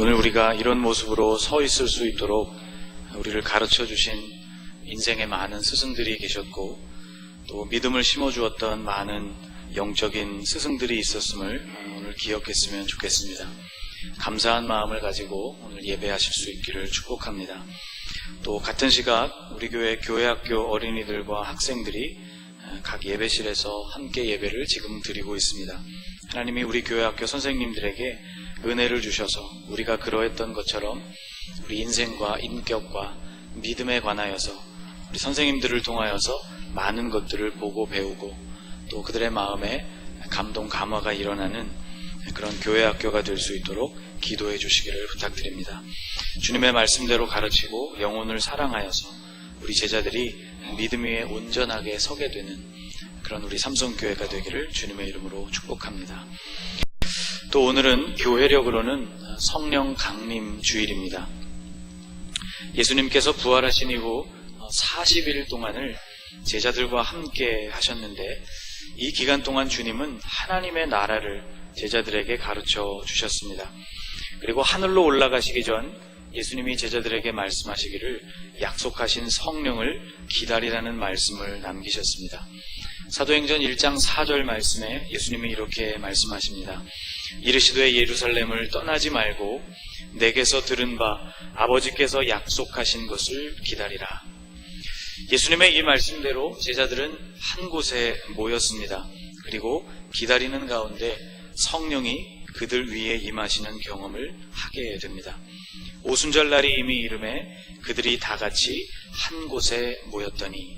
오늘 우리가 이런 모습으로 서 있을 수 있도록 우리를 가르쳐 주신 인생의 많은 스승들이 계셨고, 또 믿음을 심어주었던 많은 영적인 스승들이 있었음을 오늘 기억했으면 좋겠습니다. 감사한 마음을 가지고 오늘 예배하실 수 있기를 축복합니다. 또 같은 시각 우리 교회 교회학교 어린이들과 학생들이 각 예배실에서 함께 예배를 지금 드리고 있습니다. 하나님이 우리 교회학교 선생님들에게 은혜를 주셔서 우리가 그러했던 것처럼 우리 인생과 인격과 믿음에 관하여서 우리 선생님들을 통하여서 많은 것들을 보고 배우고 또 그들의 마음에 감동 감화가 일어나는 그런 교회학교가 될 수 있도록 기도해 주시기를 부탁드립니다. 주님의 말씀대로 가르치고 영혼을 사랑하여서 우리 제자들이 믿음 위에 온전하게 서게 되는 그런 우리 삼성교회가 되기를 주님의 이름으로 축복합니다. 또 오늘은 교회력으로는 성령 강림 주일입니다. 예수님께서 부활하신 이후 40일 동안을 제자들과 함께 하셨는데, 이 기간 동안 주님은 하나님의 나라를 제자들에게 가르쳐 주셨습니다. 그리고 하늘로 올라가시기 전 예수님이 제자들에게 말씀하시기를 약속하신 성령을 기다리라는 말씀을 남기셨습니다. 사도행전 1장 4절 말씀에 예수님이 이렇게 말씀하십니다. 이르시되 예루살렘을 떠나지 말고 내게서 들은 바 아버지께서 약속하신 것을 기다리라. 예수님의 이 말씀대로 제자들은 한 곳에 모였습니다. 그리고 기다리는 가운데 성령이 그들 위에 임하시는 경험을 하게 됩니다. 오순절 날이 이미 이름에 그들이 다 같이 한 곳에 모였더니,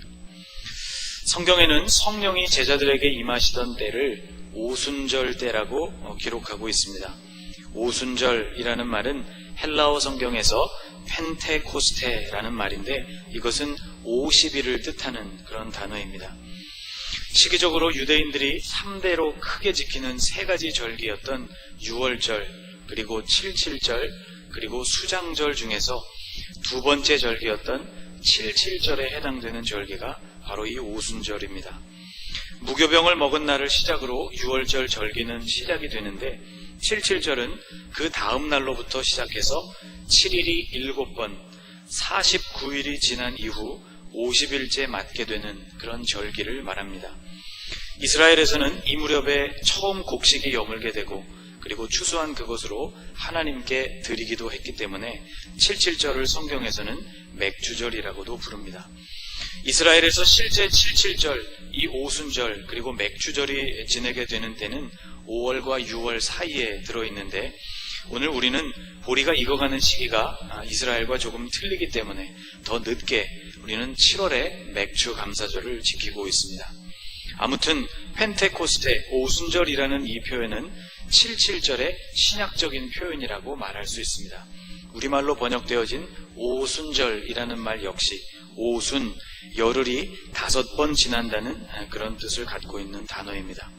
성경에는 성령이 제자들에게 임하시던 때를 오순절 때라고 기록하고 있습니다. 오순절이라는 말은 헬라어 성경에서 펜테코스테라는 말인데, 이것은 50일을 뜻하는 그런 단어입니다. 시기적으로 유대인들이 3대로 크게 지키는 세 가지 절기였던 유월절, 그리고 77절, 그리고 수장절 중에서 두 번째 절기였던 77절에 해당되는 절기가 바로 이 오순절입니다. 무교병을 먹은 날을 시작으로 유월절 절기는 시작이 되는데, 77절은 그 다음 날로부터 시작해서 7일이 7번, 49일이 지난 이후 50일째 맞게 되는 그런 절기를 말합니다. 이스라엘에서는 이 무렵에 처음 곡식이 여물게 되고, 그리고 추수한 그것으로 하나님께 드리기도 했기 때문에 77절을 성경에서는 맥주절이라고도 부릅니다. 이스라엘에서 실제 77절, 이 오순절, 그리고 맥주절이 지내게 되는 때는 5월과 6월 사이에 들어있는데, 오늘 우리는 보리가 익어가는 시기가 이스라엘과 조금 틀리기 때문에 더 늦게 우리는 7월에 맥주 감사절을 지키고 있습니다. 아무튼 펜테코스테, 오순절이라는 이 표현은 77절의 신약적인 표현이라고 말할 수 있습니다. 우리말로 번역되어진 오순절이라는 말 역시 오순, 열흘이 5번 지난다는 그런 뜻을 갖고 있는 단어입니다.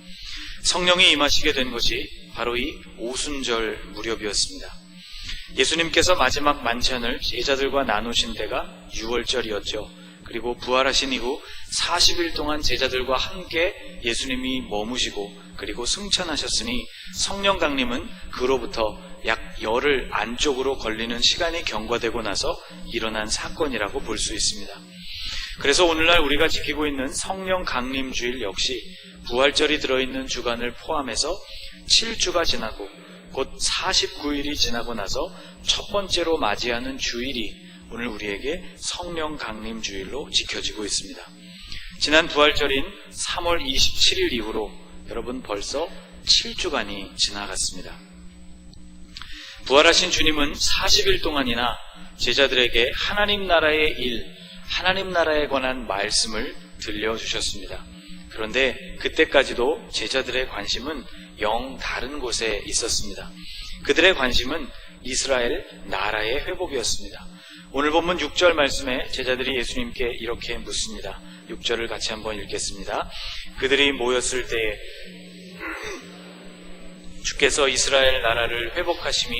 성령이 임하시게 된 것이 바로 이 오순절 무렵이었습니다. 예수님께서 마지막 만찬을 제자들과 나누신 때가 6월절이었죠. 그리고 부활하신 이후 40일 동안 제자들과 함께 예수님이 머무시고 그리고 승천하셨으니, 성령 강림은 그로부터 약 열흘 안쪽으로 걸리는 시간이 경과되고 나서 일어난 사건이라고 볼 수 있습니다. 그래서 오늘날 우리가 지키고 있는 성령 강림 주일 역시 부활절이 들어있는 주간을 포함해서 7주가 지나고 곧 49일이 지나고 나서 첫 번째로 맞이하는 주일이 오늘 우리에게 성령 강림 주일로 지켜지고 있습니다. 지난 부활절인 3월 27일 이후로 여러분 벌써 7주간이 지나갔습니다. 부활하신 주님은 40일 동안이나 제자들에게 하나님 나라의 일, 하나님 나라에 관한 말씀을 들려주셨습니다. 그런데 그때까지도 제자들의 관심은 영 다른 곳에 있었습니다. 그들의 관심은 이스라엘 나라의 회복이었습니다. 오늘 본문 6절 말씀에 제자들이 예수님께 이렇게 묻습니다. 6절을 같이 한번 읽겠습니다. 그들이 모였을 때에 주께서 이스라엘 나라를 회복하심이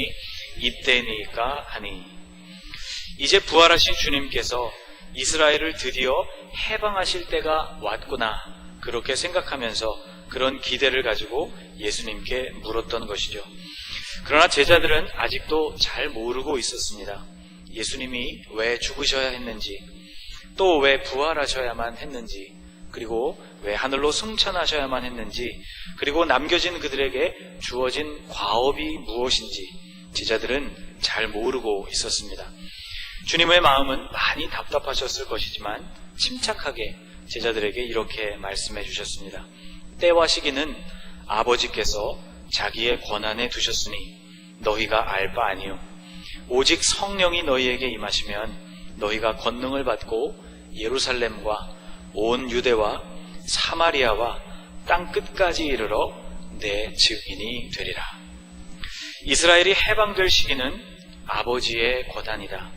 이때니까 하니, 이제 부활하신 주님께서 이스라엘을 드디어 해방하실 때가 왔구나, 그렇게 생각하면서 그런 기대를 가지고 예수님께 물었던 것이죠. 그러나 제자들은 아직도 잘 모르고 있었습니다. 예수님이 왜 죽으셔야 했는지, 또 왜 부활하셔야만 했는지, 그리고 왜 하늘로 승천하셔야만 했는지, 그리고 남겨진 그들에게 주어진 과업이 무엇인지 제자들은 잘 모르고 있었습니다. 주님의 마음은 많이 답답하셨을 것이지만 침착하게 제자들에게 이렇게 말씀해 주셨습니다. 때와 시기는 아버지께서 자기의 권한에 두셨으니 너희가 알 바 아니요. 오직 성령이 너희에게 임하시면 너희가 권능을 받고 예루살렘과 온 유대와 사마리아와 땅 끝까지 이르러 내 증인이 되리라. 이스라엘이 해방될 시기는 아버지의 권한이다.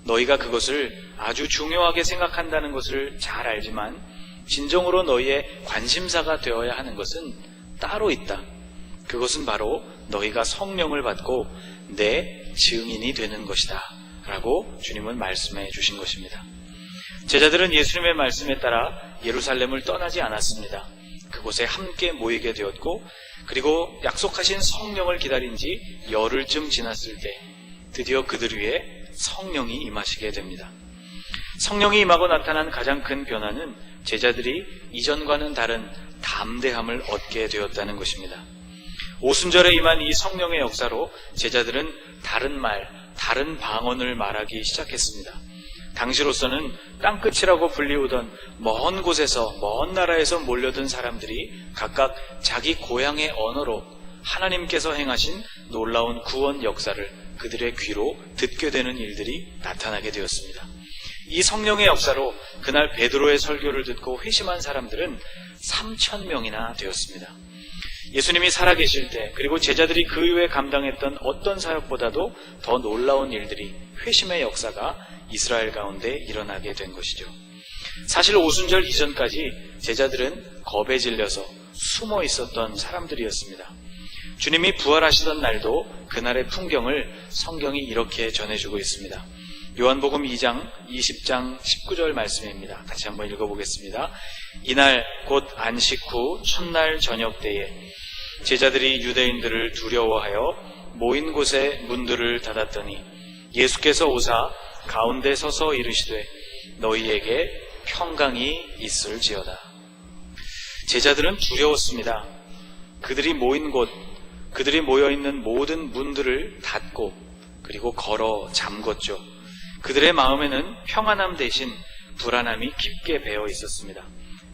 너희가 그것을 아주 중요하게 생각한다는 것을 잘 알지만 진정으로 너희의 관심사가 되어야 하는 것은 따로 있다. 그것은 바로 너희가 성령을 받고 내 증인이 되는 것이다 라고 주님은 말씀해 주신 것입니다. 제자들은 예수님의 말씀에 따라 예루살렘을 떠나지 않았습니다. 그곳에 함께 모이게 되었고, 그리고 약속하신 성령을 기다린 지 열흘쯤 지났을 때 드디어 그들 위에 성령이 임하시게 됩니다. 성령이 임하고 나타난 가장 큰 변화는 제자들이 이전과는 다른 담대함을 얻게 되었다는 것입니다. 오순절에 임한 이 성령의 역사로 제자들은 다른 말, 다른 방언을 말하기 시작했습니다. 당시로서는 땅끝이라고 불리우던 먼 곳에서, 먼 나라에서 몰려든 사람들이 각각 자기 고향의 언어로 하나님께서 행하신 놀라운 구원 역사를 그들의 귀로 듣게 되는 일들이 나타나게 되었습니다. 이 성령의 역사로 그날 베드로의 설교를 듣고 회심한 사람들은 3,000명이나 되었습니다. 예수님이 살아계실 때, 그리고 제자들이 그 이후에 감당했던 어떤 사역보다도 더 놀라운 일들이, 회심의 역사가 이스라엘 가운데 일어나게 된 것이죠. 사실 오순절 이전까지 제자들은 겁에 질려서 숨어 있었던 사람들이었습니다. 주님이 부활하시던 날도 그날의 풍경을 성경이 이렇게 전해주고 있습니다. 요한복음 2장 20장 19절 말씀입니다. 같이 한번 읽어보겠습니다. 이날 곧 안식 후 첫날 저녁 때에 제자들이 유대인들을 두려워하여 모인 곳에 문들을 닫았더니 예수께서 오사 가운데 서서 이르시되 너희에게 평강이 있을지어다. 제자들은 두려웠습니다. 그들이 모인 곳, 그들이 모여있는 모든 문들을 닫고 그리고 걸어 잠궜죠. 그들의 마음에는 평안함 대신 불안함이 깊게 배어 있었습니다.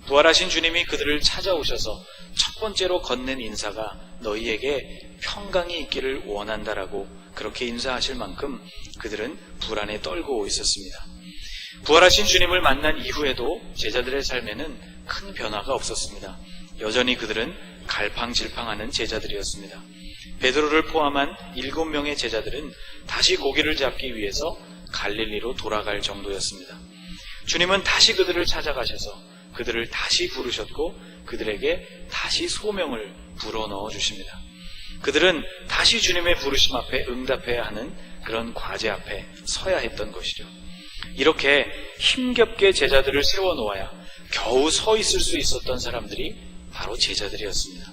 부활하신 주님이 그들을 찾아오셔서 첫 번째로 건넨 인사가 너희에게 평강이 있기를 원한다라고 그렇게 인사하실 만큼 그들은 불안에 떨고 있었습니다. 부활하신 주님을 만난 이후에도 제자들의 삶에는 큰 변화가 없었습니다. 여전히 그들은 갈팡질팡하는 제자들이었습니다. 베드로를 포함한 7명의 제자들은 다시 고기를 잡기 위해서 갈릴리로 돌아갈 정도였습니다. 주님은 다시 그들을 찾아가셔서 그들을 다시 부르셨고 그들에게 다시 소명을 불어넣어 주십니다. 그들은 다시 주님의 부르심 앞에 응답해야 하는 그런 과제 앞에 서야 했던 것이죠. 이렇게 힘겹게 제자들을 세워놓아야 겨우 서 있을 수 있었던 사람들이 바로 제자들이었습니다.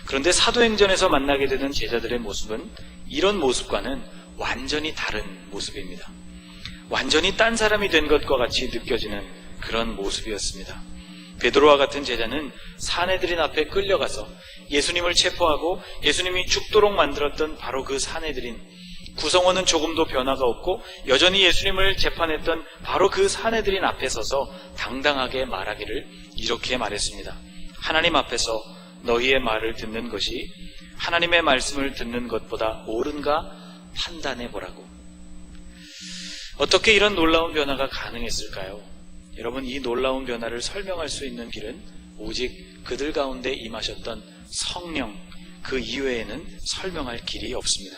그런데 사도행전에서 만나게 되는 제자들의 모습은 이런 모습과는 완전히 다른 모습입니다. 완전히 딴 사람이 된 것과 같이 느껴지는 그런 모습이었습니다. 베드로와 같은 제자는 사내들인 앞에 끌려가서 예수님을 체포하고 예수님이 죽도록 만들었던 바로 그 사내들인, 구성원은 조금도 변화가 없고 여전히 예수님을 재판했던 바로 그 사내들인 앞에 서서 당당하게 말하기를 이렇게 말했습니다. 하나님 앞에서 너희의 말을 듣는 것이 하나님의 말씀을 듣는 것보다 옳은가 판단해보라고. 어떻게 이런 놀라운 변화가 가능했을까요? 여러분, 이 놀라운 변화를 설명할 수 있는 길은 오직 그들 가운데 임하셨던 성령, 그 이외에는 설명할 길이 없습니다.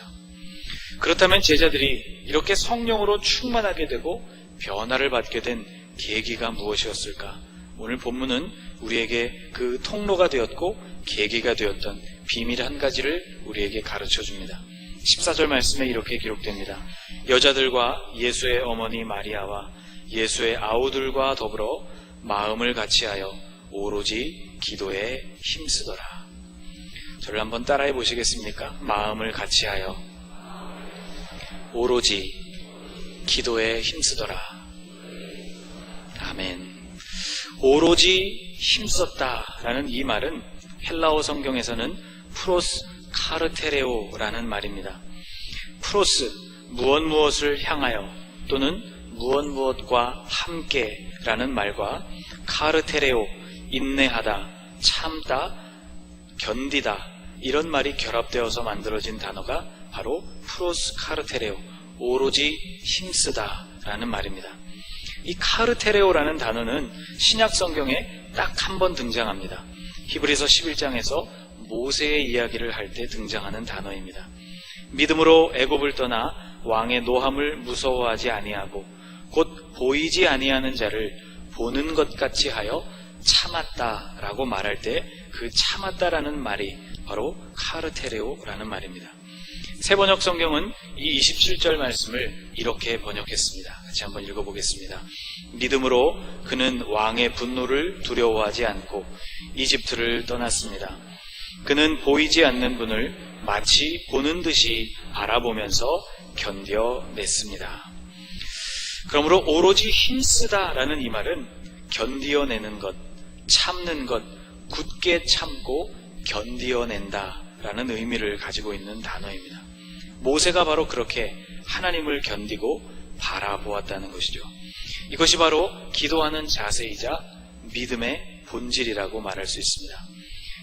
그렇다면 제자들이 이렇게 성령으로 충만하게 되고 변화를 받게 된 계기가 무엇이었을까? 오늘 본문은 우리에게 그 통로가 되었고 계기가 되었던 비밀 한 가지를 우리에게 가르쳐 줍니다. 14절 말씀에 이렇게 기록됩니다. 여자들과 예수의 어머니 마리아와 예수의 아우들과 더불어 마음을 같이하여 오로지 기도에 힘쓰더라. 저를 한번 따라해 보시겠습니까? 마음을 같이하여 오로지 기도에 힘쓰더라. 아멘. 오로지 힘썼다라는 이 말은 헬라어 성경에서는 프로스 카르테레오라는 말입니다. 프로스, 무엇을 향하여 또는 무엇과 함께라는 말과 카르테레오, 인내하다, 참다, 견디다 이런 말이 결합되어서 만들어진 단어가 바로 프로스 카르테레오, 오로지 힘쓰다라는 말입니다. 이 카르테레오라는 단어는 신약 성경에 딱 한 번 등장합니다. 히브리서 11장에서 모세의 이야기를 할 때 등장하는 단어입니다. 믿음으로 애굽을 떠나 왕의 노함을 무서워하지 아니하고 곧 보이지 아니하는 자를 보는 것 같이 하여 참았다라고 말할 때 그 참았다라는 말이 바로 카르테레오라는 말입니다. 새번역 성경은 이 27절 말씀을 이렇게 번역했습니다. 같이 한번 읽어보겠습니다. 믿음으로 그는 왕의 분노를 두려워하지 않고 이집트를 떠났습니다. 그는 보이지 않는 분을 마치 보는 듯이 바라보면서 견뎌냈습니다. 그러므로 오로지 힘쓰다라는 이 말은 견디어내는 것, 참는 것, 굳게 참고 견디어낸다라는 의미를 가지고 있는 단어입니다. 모세가 바로 그렇게 하나님을 견디고 바라보았다는 것이죠. 이것이 바로 기도하는 자세이자 믿음의 본질이라고 말할 수 있습니다.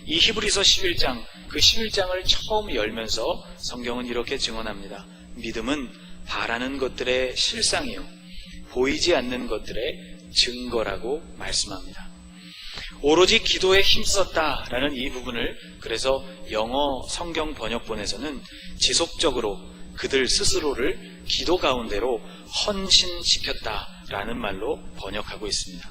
이 히브리서 11장, 그 11장을 처음 열면서 성경은 이렇게 증언합니다. 믿음은 바라는 것들의 실상이요 보이지 않는 것들의 증거라고 말씀합니다. 오로지 기도에 힘썼다라는 이 부분을 그래서 영어 성경 번역본에서는 지속적으로 그들 스스로를 기도 가운데로 헌신시켰다라는 말로 번역하고 있습니다.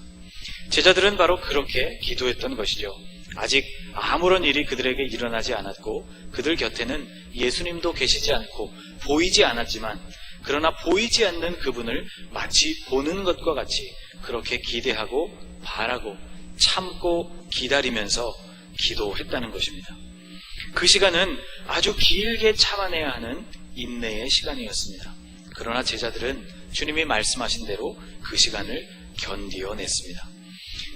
제자들은 바로 그렇게 기도했던 것이죠. 아직 아무런 일이 그들에게 일어나지 않았고 그들 곁에는 예수님도 계시지 않고 보이지 않았지만 그러나 보이지 않는 그분을 마치 보는 것과 같이 그렇게 기대하고 바라고 참고 기다리면서 기도했다는 것입니다. 그 시간은 아주 길게 참아내야 하는 인내의 시간이었습니다. 그러나 제자들은 주님이 말씀하신 대로 그 시간을 견디어냈습니다.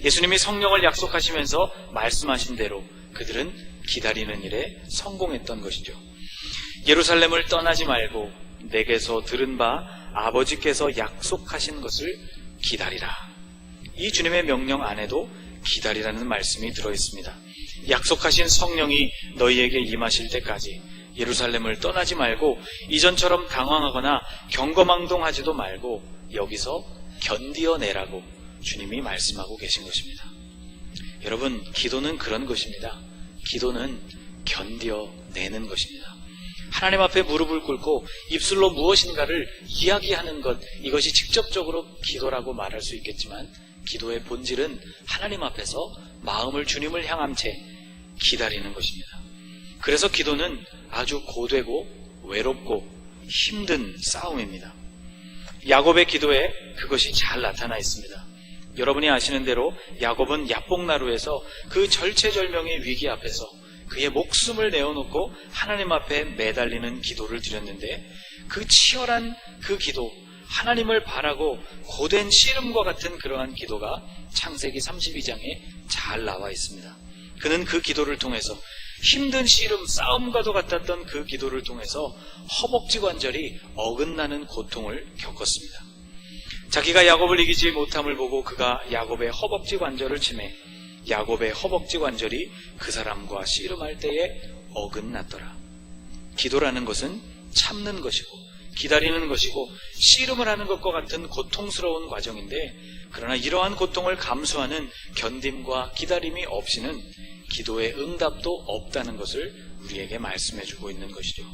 예수님이 성령을 약속하시면서 말씀하신 대로 그들은 기다리는 일에 성공했던 것이죠. 예루살렘을 떠나지 말고 내게서 들은 바 아버지께서 약속하신 것을 기다리라. 이 주님의 명령 안에도 기다리라는 말씀이 들어있습니다. 약속하신 성령이 너희에게 임하실 때까지 예루살렘을 떠나지 말고 이전처럼 당황하거나 경거망동하지도 말고 여기서 견디어내라고 주님이 말씀하고 계신 것입니다. 여러분, 기도는 그런 것입니다. 기도는 견뎌내는 것입니다. 하나님 앞에 무릎을 꿇고 입술로 무엇인가를 이야기하는 것, 이것이 직접적으로 기도라고 말할 수 있겠지만 기도의 본질은 하나님 앞에서 마음을 주님을 향한 채 기다리는 것입니다. 그래서 기도는 아주 고되고 외롭고 힘든 싸움입니다. 야곱의 기도에 그것이 잘 나타나 있습니다. 여러분이 아시는 대로 야곱은 야복나루에서 그 절체절명의 위기 앞에서 그의 목숨을 내어놓고 하나님 앞에 매달리는 기도를 드렸는데 그 치열한 그 기도, 하나님을 바라고 고된 씨름과 같은 그러한 기도가 창세기 32장에 잘 나와 있습니다. 그는 그 기도를 통해서 힘든 씨름, 싸움과도 같았던 그 기도를 통해서 허벅지 관절이 어긋나는 고통을 겪었습니다. 자기가 야곱을 이기지 못함을 보고 그가 야곱의 허벅지 관절을 치매 야곱의 허벅지 관절이 그 사람과 씨름할 때에 어긋났더라. 기도라는 것은 참는 것이고 기다리는 것이고 씨름을 하는 것과 같은 고통스러운 과정인데 그러나 이러한 고통을 감수하는 견딤과 기다림이 없이는 기도의 응답도 없다는 것을 우리에게 말씀해주고 있는 것이죠.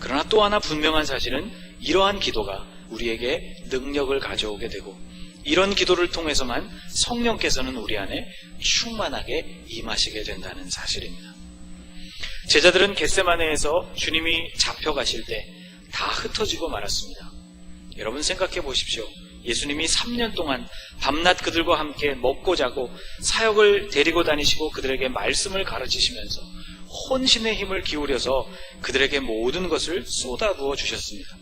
그러나 또 하나 분명한 사실은 이러한 기도가 우리에게 능력을 가져오게 되고 이런 기도를 통해서만 성령께서는 우리 안에 충만하게 임하시게 된다는 사실입니다. 제자들은 겟세마네에서 주님이 잡혀가실 때 다 흩어지고 말았습니다. 여러분 생각해 보십시오. 예수님이 3년 동안 밤낮 그들과 함께 먹고 자고 사역을 데리고 다니시고 그들에게 말씀을 가르치시면서 혼신의 힘을 기울여서 그들에게 모든 것을 쏟아부어 주셨습니다.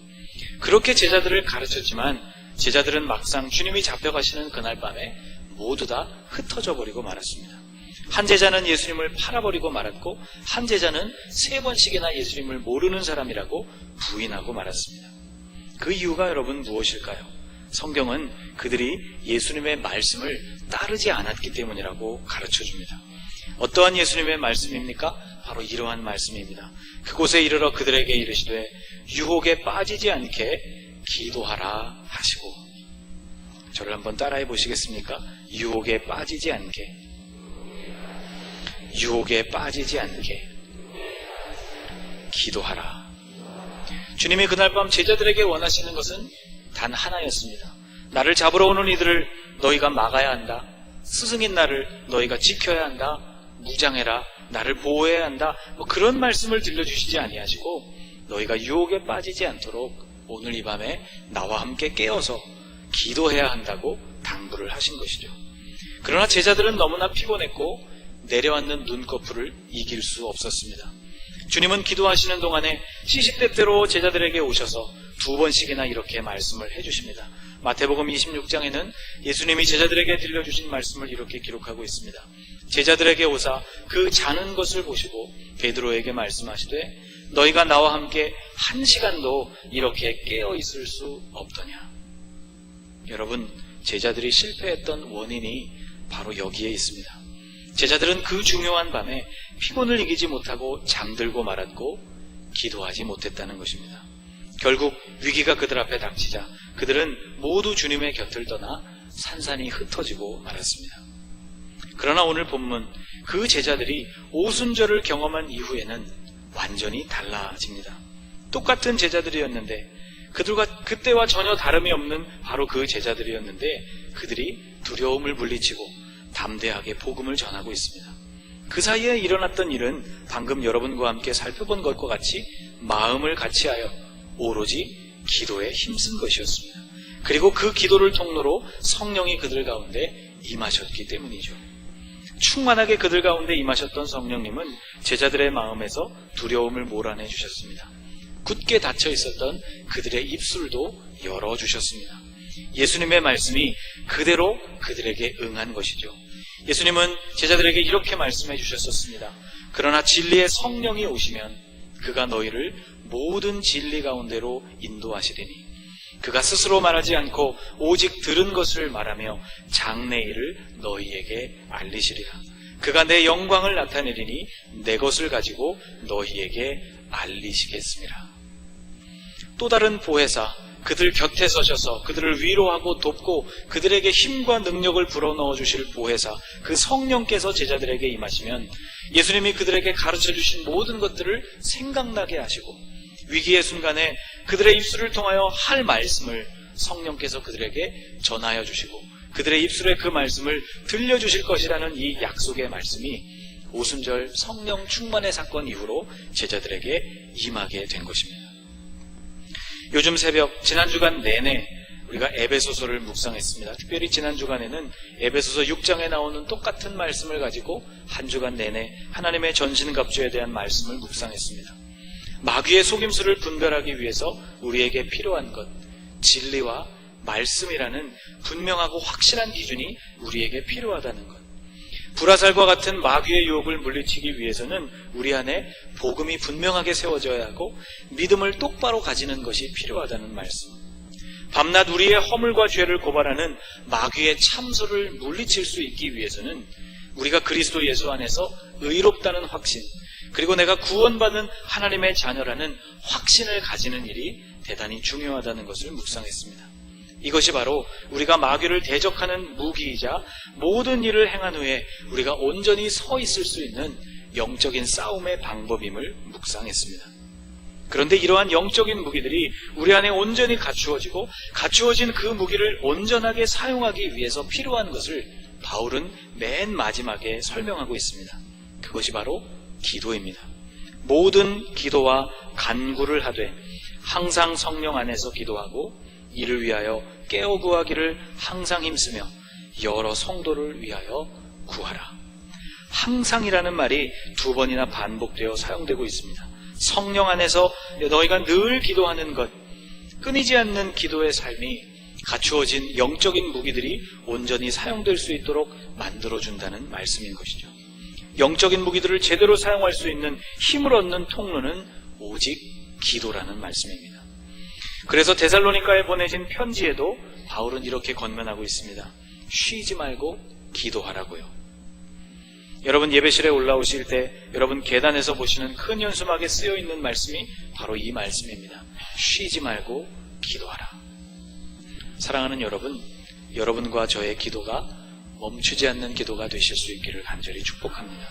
그렇게 제자들을 가르쳤지만 제자들은 막상 주님이 잡혀가시는 그날 밤에 모두 다 흩어져 버리고 말았습니다. 한 제자는 예수님을 팔아버리고 말았고 한 제자는 3번씩이나 예수님을 모르는 사람이라고 부인하고 말았습니다. 그 이유가 여러분 무엇일까요? 성경은 그들이 예수님의 말씀을 따르지 않았기 때문이라고 가르쳐줍니다. 어떠한 예수님의 말씀입니까? 바로 이러한 말씀입니다. 그곳에 이르러 그들에게 이르시되 유혹에 빠지지 않게 기도하라 하시고, 저를 한번 따라해 보시겠습니까? 유혹에 빠지지 않게, 유혹에 빠지지 않게 기도하라. 주님이 그날 밤 제자들에게 원하시는 것은 단 하나였습니다. 나를 잡으러 오는 이들을 너희가 막아야 한다. 스승인 나를 너희가 지켜야 한다. 무장해라. 나를 보호해야 한다. 그런 말씀을 들려주시지 아니하시고 너희가 유혹에 빠지지 않도록 오늘 이 밤에 나와 함께 깨어서 기도해야 한다고 당부를 하신 것이죠. 그러나 제자들은 너무나 피곤했고 내려앉는 눈꺼풀을 이길 수 없었습니다. 주님은 기도하시는 동안에 시시때때로 제자들에게 오셔서 2번씩이나 이렇게 말씀을 해주십니다. 마태복음 26장에는 예수님이 제자들에게 들려주신 말씀을 이렇게 기록하고 있습니다. 제자들에게 오사 그 자는 것을 보시고 베드로에게 말씀하시되 너희가 나와 함께 1시간도 이렇게 깨어 있을 수 없더냐. 여러분, 제자들이 실패했던 원인이 바로 여기에 있습니다. 제자들은 그 중요한 밤에 피곤을 이기지 못하고 잠들고 말았고 기도하지 못했다는 것입니다. 결국 위기가 그들 앞에 닥치자 그들은 모두 주님의 곁을 떠나 산산이 흩어지고 말았습니다. 그러나 오늘 본문 그 제자들이 오순절을 경험한 이후에는 완전히 달라집니다. 똑같은 제자들이었는데 그들과 그때와 전혀 다름이 없는 바로 그 제자들이었는데 그들이 두려움을 물리치고 담대하게 복음을 전하고 있습니다. 그 사이에 일어났던 일은 방금 여러분과 함께 살펴본 것과 같이 마음을 같이하여 오로지 기도에 힘쓴 것이었습니다. 그리고 그 기도를 통로로 성령이 그들 가운데 임하셨기 때문이죠. 충만하게 그들 가운데 임하셨던 성령님은 제자들의 마음에서 두려움을 몰아내 주셨습니다. 굳게 닫혀 있었던 그들의 입술도 열어주셨습니다. 예수님의 말씀이 그대로 그들에게 응한 것이죠. 예수님은 제자들에게 이렇게 말씀해 주셨었습니다. 그러나 진리의 성령이 오시면 그가 너희를 모든 진리 가운데로 인도하시리니 그가 스스로 말하지 않고 오직 들은 것을 말하며 장래일을 너희에게 알리시리라. 그가 내 영광을 나타내리니 내 것을 가지고 너희에게 알리시겠습니다. 또 다른 보혜사, 그들 곁에 서셔서 그들을 위로하고 돕고 그들에게 힘과 능력을 불어넣어 주실 보혜사, 그 성령께서 제자들에게 임하시면 예수님이 그들에게 가르쳐 주신 모든 것들을 생각나게 하시고 위기의 순간에 그들의 입술을 통하여 할 말씀을 성령께서 그들에게 전하여 주시고 그들의 입술에 그 말씀을 들려주실 것이라는 이 약속의 말씀이 오순절 성령 충만의 사건 이후로 제자들에게 임하게 된 것입니다. 요즘 새벽 지난 주간 내내 우리가 에베소서를 묵상했습니다. 특별히 지난 주간에는 에베소서 6장에 나오는 똑같은 말씀을 가지고 한 주간 내내 하나님의 전신갑주에 대한 말씀을 묵상했습니다. 마귀의 속임수를 분별하기 위해서 우리에게 필요한 것, 진리와 말씀이라는 분명하고 확실한 기준이 우리에게 필요하다는 것. 불화살과 같은 마귀의 유혹을 물리치기 위해서는 우리 안에 복음이 분명하게 세워져야 하고 믿음을 똑바로 가지는 것이 필요하다는 말씀. 밤낮 우리의 허물과 죄를 고발하는 마귀의 참소를 물리칠 수 있기 위해서는 우리가 그리스도 예수 안에서 의롭다는 확신, 그리고 내가 구원받은 하나님의 자녀라는 확신을 가지는 일이 대단히 중요하다는 것을 묵상했습니다. 이것이 바로 우리가 마귀를 대적하는 무기이자 모든 일을 행한 후에 우리가 온전히 서 있을 수 있는 영적인 싸움의 방법임을 묵상했습니다. 그런데 이러한 영적인 무기들이 우리 안에 온전히 갖추어지고 갖추어진 그 무기를 온전하게 사용하기 위해서 필요한 것을 바울은 맨 마지막에 설명하고 있습니다. 그것이 바로 기도입니다. 모든 기도와 간구를 하되 항상 성령 안에서 기도하고 이를 위하여 깨어 구하기를 항상 힘쓰며 여러 성도를 위하여 구하라. 항상이라는 말이 2번이나 반복되어 사용되고 있습니다. 성령 안에서 너희가 늘 기도하는 것, 끊이지 않는 기도의 삶이 갖추어진 영적인 무기들이 온전히 사용될 수 있도록 만들어준다는 말씀인 것이죠. 영적인 무기들을 제대로 사용할 수 있는 힘을 얻는 통로는 오직 기도라는 말씀입니다. 그래서 데살로니가에 보내진 편지에도 바울은 이렇게 권면하고 있습니다. 쉬지 말고 기도하라고요. 여러분 예배실에 올라오실 때 여러분 계단에서 보시는 큰 현수막에 쓰여 있는 말씀이 바로 이 말씀입니다. 쉬지 말고 기도하라. 사랑하는 여러분, 여러분과 저의 기도가 멈추지 않는 기도가 되실 수 있기를 간절히 축복합니다.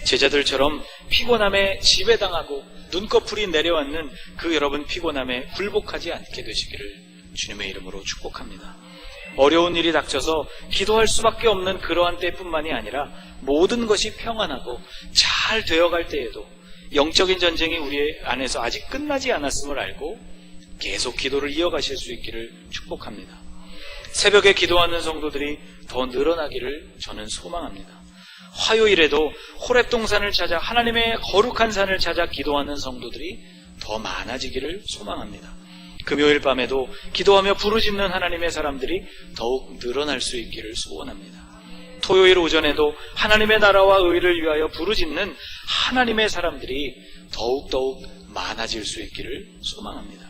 제자들처럼 피곤함에 지배당하고 눈꺼풀이 내려앉는 그 여러분 피곤함에 굴복하지 않게 되시기를 주님의 이름으로 축복합니다. 어려운 일이 닥쳐서 기도할 수밖에 없는 그러한 때뿐만이 아니라 모든 것이 평안하고 잘 되어갈 때에도 영적인 전쟁이 우리 안에서 아직 끝나지 않았음을 알고 계속 기도를 이어가실 수 있기를 축복합니다. 새벽에 기도하는 성도들이 더 늘어나기를 저는 소망합니다. 화요일에도 호렙 동산을 찾아 하나님의 거룩한 산을 찾아 기도하는 성도들이 더 많아지기를 소망합니다. 금요일 밤에도 기도하며 부르짖는 하나님의 사람들이 더욱 늘어날 수 있기를 소원합니다. 토요일 오전에도 하나님의 나라와 의를 위하여 부르짖는 하나님의 사람들이 더욱 많아질 수 있기를 소망합니다.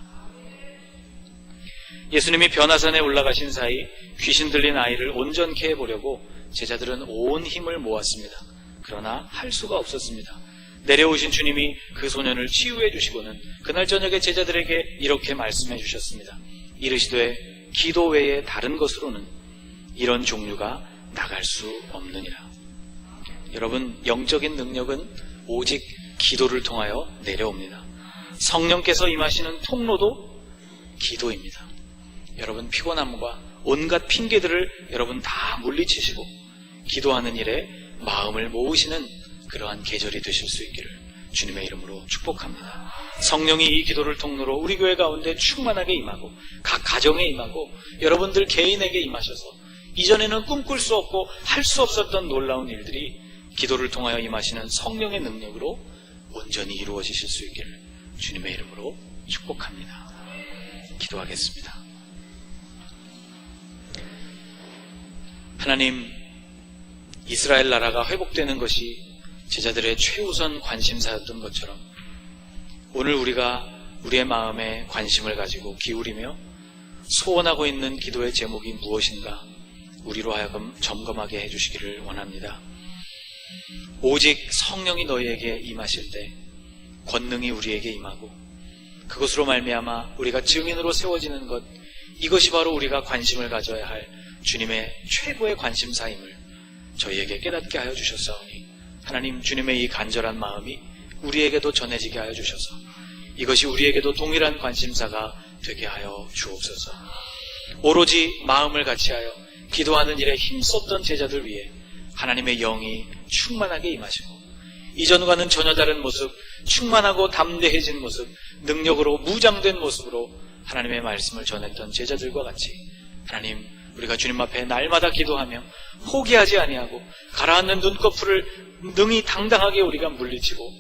예수님이 변화산에 올라가신 사이 귀신 들린 아이를 온전케 해보려고 제자들은 온 힘을 모았습니다. 그러나 할 수가 없었습니다. 내려오신 주님이 그 소년을 치유해 주시고는 그날 저녁에 제자들에게 이렇게 말씀해 주셨습니다. 이르시되 기도 외에 다른 것으로는 이런 종류가 나갈 수 없느니라. 여러분, 영적인 능력은 오직 기도를 통하여 내려옵니다. 성령께서 임하시는 통로도 기도입니다. 여러분, 피곤함과 온갖 핑계들을 여러분 다 물리치시고 기도하는 일에 마음을 모으시는 그러한 계절이 되실 수 있기를 주님의 이름으로 축복합니다. 성령이 이 기도를 통로로 우리 교회 가운데 충만하게 임하고 각 가정에 임하고 여러분들 개인에게 임하셔서 이전에는 꿈꿀 수 없고 할 수 없었던 놀라운 일들이 기도를 통하여 임하시는 성령의 능력으로 온전히 이루어지실 수 있기를 주님의 이름으로 축복합니다. 기도하겠습니다. 하나님, 이스라엘 나라가 회복되는 것이 제자들의 최우선 관심사였던 것처럼 오늘 우리가 우리의 마음에 관심을 가지고 기울이며 소원하고 있는 기도의 제목이 무엇인가 우리로 하여금 점검하게 해주시기를 원합니다. 오직 성령이 너희에게 임하실 때 권능이 우리에게 임하고 그것으로 말미암아 우리가 증인으로 세워지는 것, 이것이 바로 우리가 관심을 가져야 할 주님의 최고의 관심사임을 저희에게 깨닫게 하여 주셨사오니 하나님, 주님의 이 간절한 마음이 우리에게도 전해지게 하여 주셔서 이것이 우리에게도 동일한 관심사가 되게 하여 주옵소서. 오로지 마음을 같이하여 기도하는 일에 힘썼던 제자들 위해 하나님의 영이 충만하게 임하시고 이전과는 전혀 다른 모습, 충만하고 담대해진 모습, 능력으로 무장된 모습으로 하나님의 말씀을 전했던 제자들과 같이 하나님, 우리가 주님 앞에 날마다 기도하며 포기하지 아니하고 가라앉는 눈꺼풀을 능히 당당하게 우리가 물리치고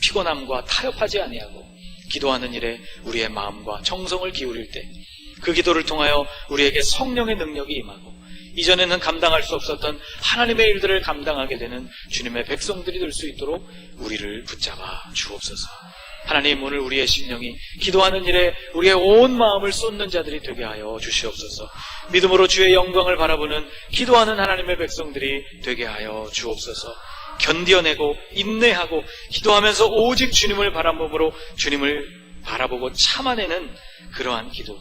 피곤함과 타협하지 아니하고 기도하는 일에 우리의 마음과 정성을 기울일 때 그 기도를 통하여 우리에게 성령의 능력이 임하고 이전에는 감당할 수 없었던 하나님의 일들을 감당하게 되는 주님의 백성들이 될 수 있도록 우리를 붙잡아 주옵소서. 하나님, 오늘 우리의 심령이 기도하는 일에 우리의 온 마음을 쏟는 자들이 되게 하여 주시옵소서. 믿음으로 주의 영광을 바라보는 기도하는 하나님의 백성들이 되게 하여 주옵소서. 견디어내고 인내하고 기도하면서 오직 주님을 바라봄으로 주님을 바라보고 참아내는 그러한 기도,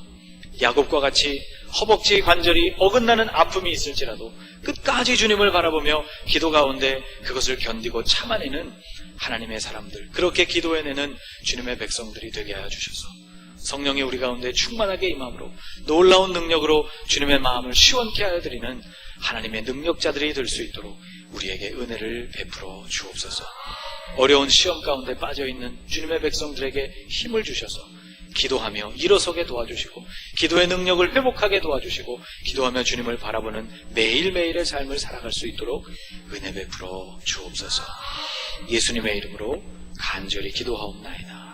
야곱과 같이 허벅지 관절이 어긋나는 아픔이 있을지라도 끝까지 주님을 바라보며 기도 가운데 그것을 견디고 참아내는 하나님의 사람들, 그렇게 기도해내는 주님의 백성들이 되게 하여 주셔서 성령이 우리 가운데 충만하게 임함으로 놀라운 능력으로 주님의 마음을 시원케 하여 드리는 하나님의 능력자들이 될 수 있도록 우리에게 은혜를 베풀어 주옵소서. 어려운 시험 가운데 빠져있는 주님의 백성들에게 힘을 주셔서 기도하며 일어서게 도와주시고 기도의 능력을 회복하게 도와주시고 기도하며 주님을 바라보는 매일매일의 삶을 살아갈 수 있도록 은혜 베풀어 주옵소서. 예수님의 이름으로 간절히 기도하옵나이다.